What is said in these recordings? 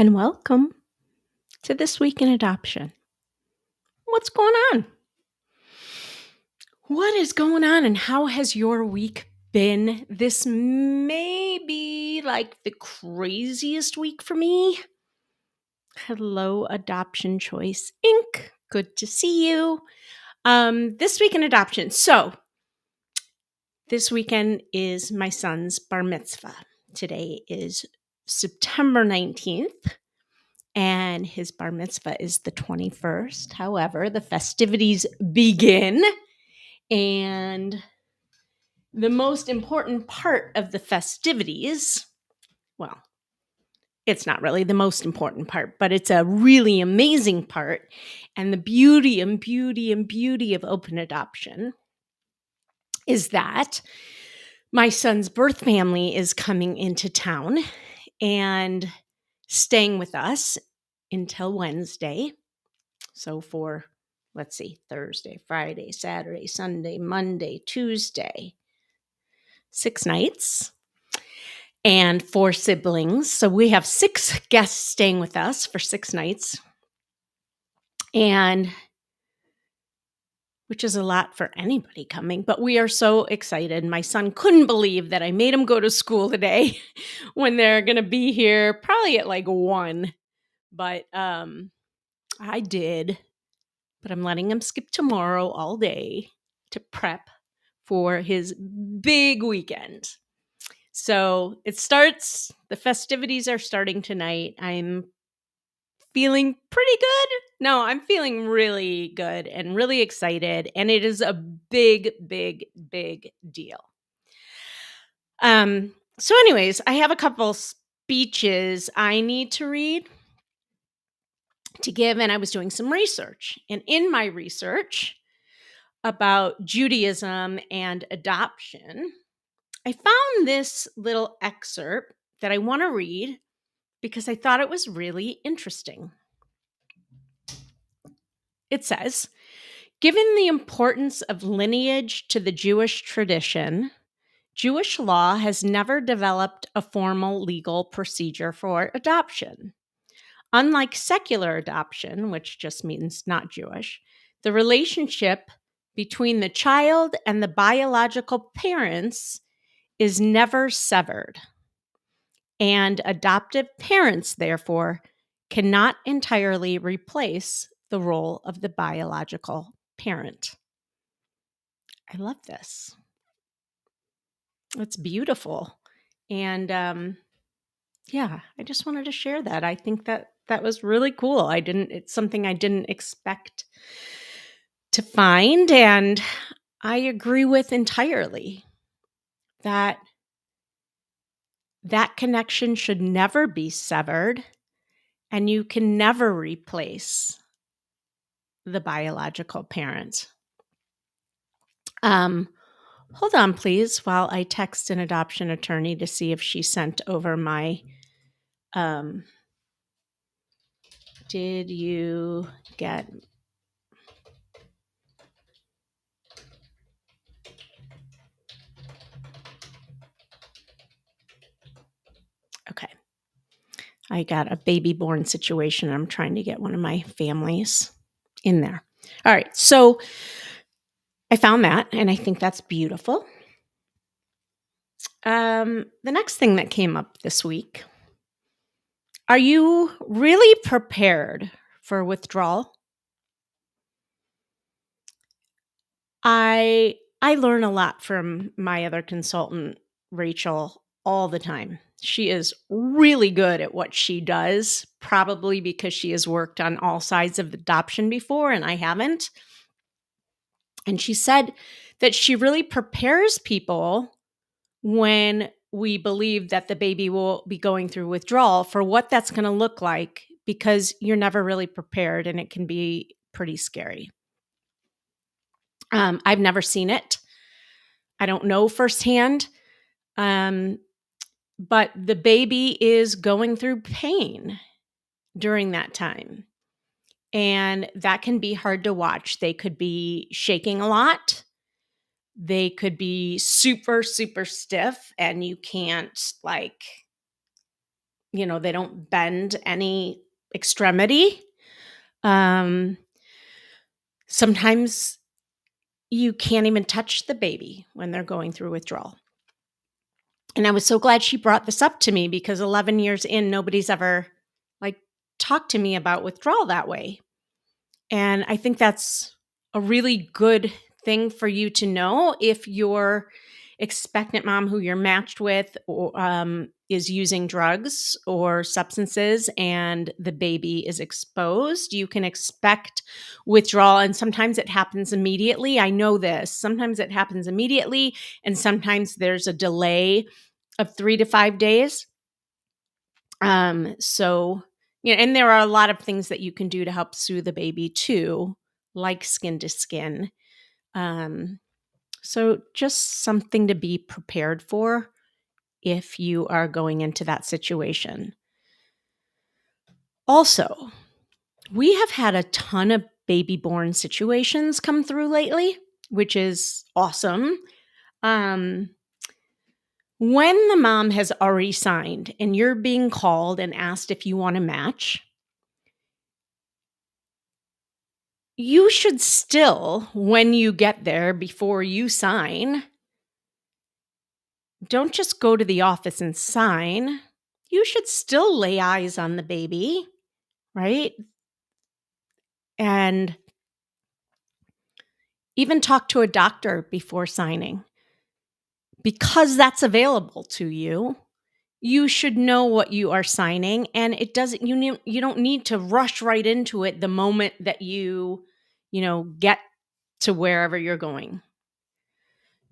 and welcome to This Week in Adoption. What's going on? What is going on, and how has your week been? This may be like the craziest week for me. Hello, Adoption Choice Inc. Good to see you. This week in adoption. So, this weekend is my son's bar mitzvah. Today is September 19th. And his bar mitzvah is the 21st. However, the festivities begin. And the most important part of the festivities, well, it's not really the most important part, but it's a really amazing part. And the beauty of open adoption is that my son's birth family is coming into town and staying with us until Wednesday. So for, let's see, Thursday, Friday, Saturday, Sunday, Monday, Tuesday, 6 nights and 4 siblings. So we have 6 guests staying with us for 6 nights, and which is a lot for anybody coming, but we are so excited. My son couldn't believe that I made him go to school today when they're going to be here probably at like 1. But I did. But I'm letting him skip tomorrow all day to prep for his big weekend. So the festivities are starting tonight. I'm feeling pretty good. No, I'm feeling really good and really excited. And it is a big deal. So anyways, I have a couple speeches I need to read to give, and I was doing some research. And in my research about Judaism and adoption, I found this little excerpt that I want to read because I thought it was really interesting. It says, given the importance of lineage to the Jewish tradition, Jewish law has never developed a formal legal procedure for adoption. Unlike secular adoption, which just means not Jewish, the relationship between the child and the biological parents is never severed. And adoptive parents, therefore, cannot entirely replace the role of the biological parent. I love this. It's beautiful. And yeah, I just wanted to share that. I think that was really cool. It's something I didn't expect to find, and I agree with entirely that connection should never be severed, and you can never replace the biological parent. Hold on, please, while I text an adoption attorney to see if she sent over my did you get okay. I got a baby born situation. I'm trying to get one of my families in there. All right. So I found that, and I think that's beautiful. The next thing that came up this week. Are you really prepared for withdrawal? I learn a lot from my other consultant, Rachel, all the time. She is really good at what she does, probably because she has worked on all sides of adoption before and I haven't. And she said that she really prepares people when we believe that the baby will be going through withdrawal for what that's going to look like, because you're never really prepared and it can be pretty scary. I've never seen it. I don't know firsthand. But the baby is going through pain during that time. And that can be hard to watch. They could be shaking a lot. They could be super stiff, and you can't they don't bend any extremity. Um, Sometimes you can't even touch the baby when they're going through withdrawal. And I was so glad she brought this up to me because 11 years in, nobody's ever like talked to me about withdrawal that way. And I think that's a really good thing for you to know if your expectant mom who you're matched with is using drugs or substances and the baby is exposed. You can expect withdrawal, and sometimes it happens immediately. I know this. Sometimes it happens immediately, and sometimes there's a delay of 3 to 5 days. So, and there are a lot of things that you can do to help soothe the baby too, like skin to skin. So just something to be prepared for if you are going into that situation. Also, we have had a ton of baby born situations come through lately, which is awesome. When the mom has already signed and you're being called and asked if you want to match, you should still, when you get there before you sign, don't just go to the office and sign. You should still lay eyes on the baby, right? And even talk to a doctor before signing. Because that's available to you, you should know what you are signing, and it doesn't you don't need to rush right into it the moment that you get to wherever you're going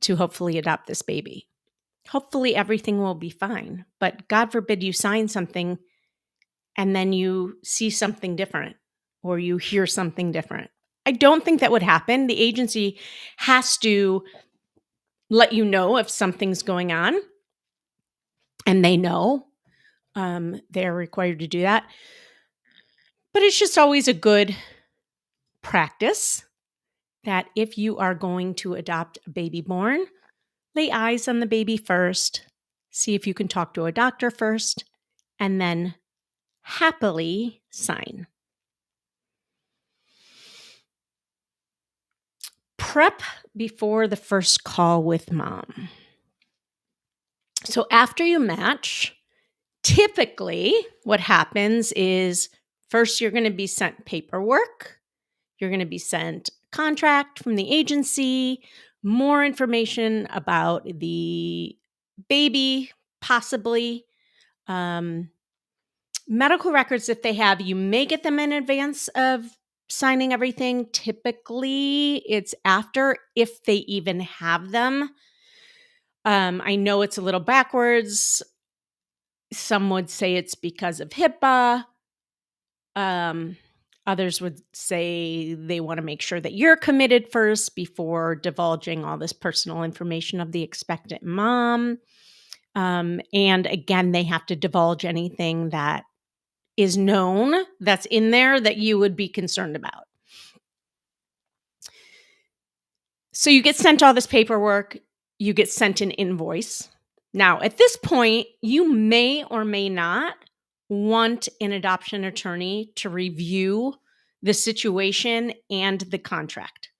to hopefully adopt this baby. Hopefully everything will be fine, but God forbid you sign something and then you see something different or you hear something different. I don't think that would happen. The agency has to let you know if something's going on, and they know they're required to do that. But it's just always a good practice that if you are going to adopt a baby born, lay eyes on the baby first, see if you can talk to a doctor first, and then happily sign. Prep before the first call with mom. So after you match, typically what happens is first you're going to be sent paperwork. You're going to be sent a contract from the agency, more information about the baby, possibly. Medical records, if they have, you may get them in advance of signing everything. Typically, it's after, if they even have them. I know it's a little backwards. Some would say it's because of HIPAA. Others would say they want to make sure that you're committed first before divulging all this personal information of the expectant mom. And again, they have to divulge anything that is known that's in there that you would be concerned about. So you get sent all this paperwork, you get sent an invoice. Now, at this point, you may or may not want an adoption attorney to review the situation and the contract.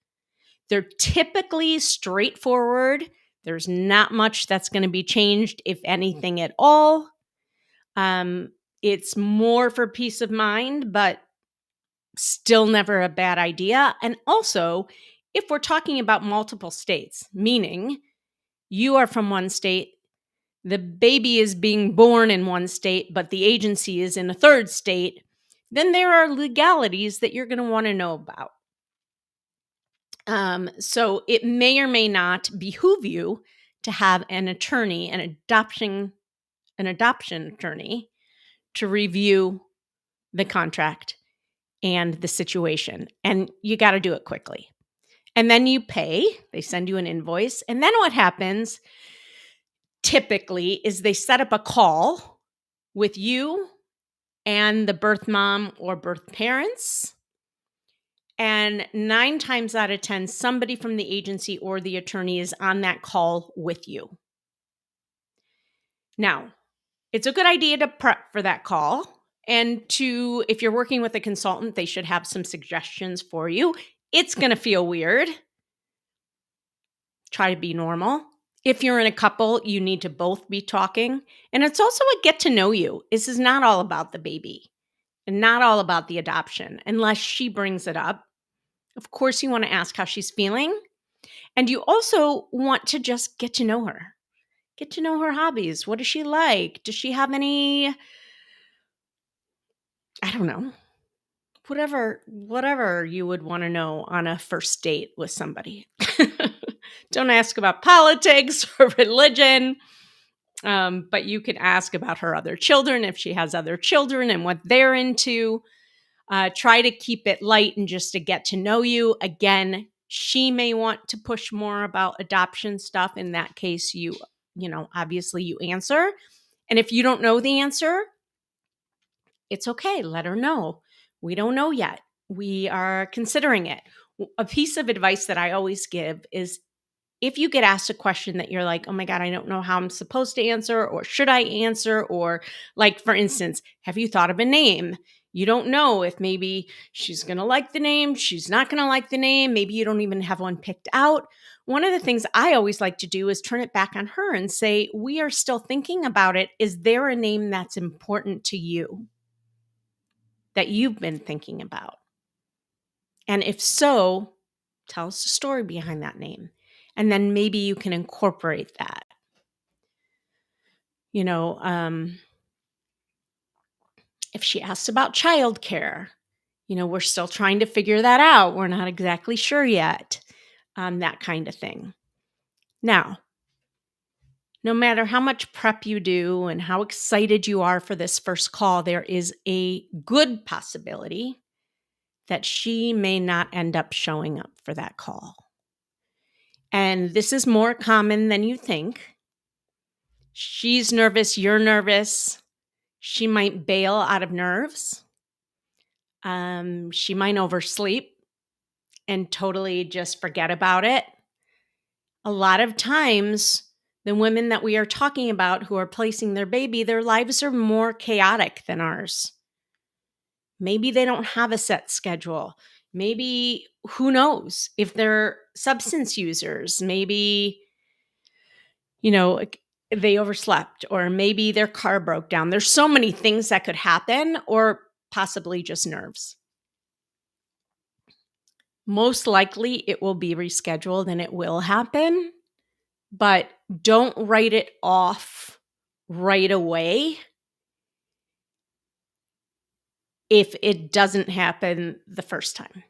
They're typically straightforward. There's not much that's going to be changed, if anything at all. It's more for peace of mind, but still never a bad idea. And also, if we're talking about multiple states, meaning you are from one state, the baby is being born in one state, but the agency is in a third state, then there are legalities that you're going to want to know about. So it may or may not behoove you to have an attorney, an adoption attorney, to review the contract and the situation. And you got to do it quickly. And then you pay, they send you an invoice. And then what happens typically is they set up a call with you and the birth mom or birth parents. And 9 times out of 10, somebody from the agency or the attorney is on that call with you. Now, It's a good idea to prep for that call. And if you're working with a consultant, they should have some suggestions for you. It's going to feel weird. Try to be normal. If you're in a couple, you need to both be talking. And it's also a get to know you. This is not all about the baby and not all about the adoption, unless she brings it up. Of course, you want to ask how she's feeling. And you also want to just get to know her. Get to know her hobbies. What does she like? Does she have any, I don't know, whatever you would want to know on a first date with somebody. Don't ask about politics or religion, but you can ask about her other children, if she has other children and what they're into. Try to keep it light and just to get to know you. Again, she may want to push more about adoption stuff. In that case, obviously you answer. And if you don't know the answer, it's okay. Let her know. We don't know yet. We are considering it. A piece of advice that I always give is, if you get asked a question that you're like, oh my God, I don't know how I'm supposed to answer, or should I answer? Or like, for instance, have you thought of a name? You don't know if maybe she's going to like the name, she's not going to like the name. Maybe you don't even have one picked out. One of the things I always like to do is turn it back on her and say, we are still thinking about it. Is there a name that's important to you that you've been thinking about? And if so, tell us the story behind that name. And then maybe you can incorporate that. If she asks about childcare, we're still trying to figure that out. We're not exactly sure yet. That kind of thing. Now, no matter how much prep you do and how excited you are for this first call, there is a good possibility that she may not end up showing up for that call. And this is more common than you think. She's nervous, you're nervous. She might bail out of nerves. She might oversleep and totally just forget about it. A lot of times, the women that we are talking about who are placing their baby, their lives are more chaotic than ours. Maybe they don't have a set schedule. Maybe, who knows, if they're substance users, maybe, they overslept, or maybe their car broke down. There's so many things that could happen, or possibly just nerves. Most likely it will be rescheduled and it will happen, but don't write it off right away if it doesn't happen the first time.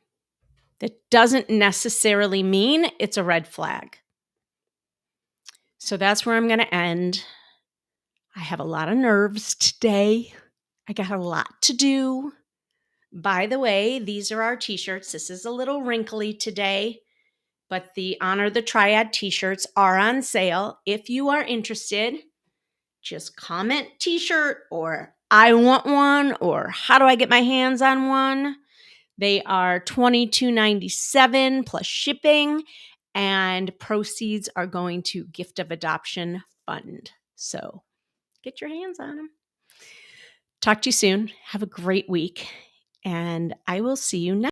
That doesn't necessarily mean it's a red flag. So that's where I'm going to end. I have a lot of nerves today. I got a lot to do. By the way, these are our t-shirts. This is a little wrinkly today, but the Honor the Triad t-shirts are on sale. If you are interested, just comment t-shirt or I want one or how do I get my hands on one? They are $22.97 plus shipping, and proceeds are going to Gift of Adoption Fund. So get your hands on them. Talk to you soon. Have a great week, and I will see you next.